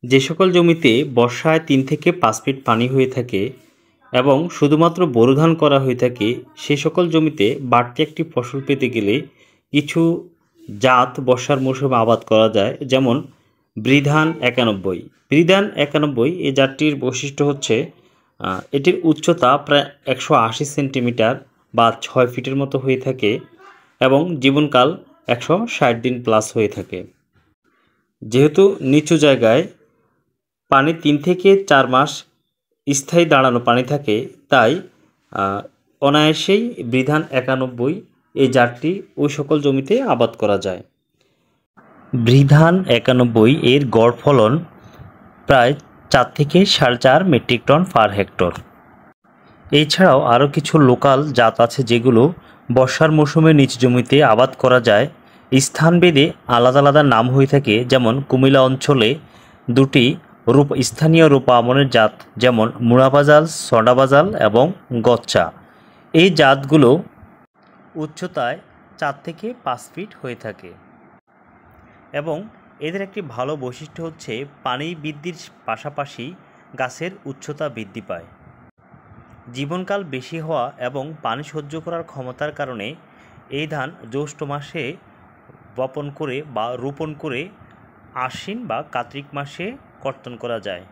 যে সকল জমিতে বর্ষায় 3 থেকে 5 ফিট পানি হয়ে থাকে এবং শুধুমাত্র বোরো ধান করা হয়ে থাকে, সে সকল জমিতে বাড়তি একটি ফসল পেতে গেলে কিছু জাত বর্ষার মৌসুমে আবাদ করা যায়। যেমন বৃধান 91। বৃধান 91 এই জাতটির বৈশিষ্ট্য হচ্ছে এটির উচ্চতা প্রায় 180 সেন্টিমিটার বা 6 ফিটের মতো হয়ে থাকে এবং জীবনকাল 160 দিন প্লাস হয়ে থাকে। যেহেতু নিচু জায়গায় পানি 3 থেকে 4 মাস স্থায়ী দাঁড়ানো পানি থাকে, তাই অনায়াসেই বৃধান 91 এই জাতটি ওই সকল জমিতে আবাদ করা যায়। বৃধান 91 এর গড় ফলন প্রায় 4 থেকে 4.5 মেট্রিক টন পার হেক্টর। এছাড়াও আরও কিছু লোকাল জাত আছে যেগুলো বর্ষার মৌসুমে নিচু জমিতে আবাদ করা যায়। স্থানভেদে আলাদা আলাদা নাম হয়ে থাকে। যেমন কুমিল্লা অঞ্চলে দুটি স্থানীয় রূপা আমনের জাত, যেমন মুড়াবাজাল, সডাবাজাল এবং গচ্চা। এই জাতগুলো উচ্চতায় 4 থেকে 5 ফিট হয়ে থাকে এবং এদের একটি ভালো বৈশিষ্ট্য হচ্ছে পানি বৃদ্ধির পাশাপাশি গাছের উচ্চতা বৃদ্ধি পায়। জীবনকাল বেশি হওয়া এবং পানি সহ্য করার ক্ষমতার কারণে এই ধান জ্যৈষ্ঠ মাসে বপন করে বা রোপণ করে আশ্বিন বা কার্তিক মাসে কর্তন করা যায়।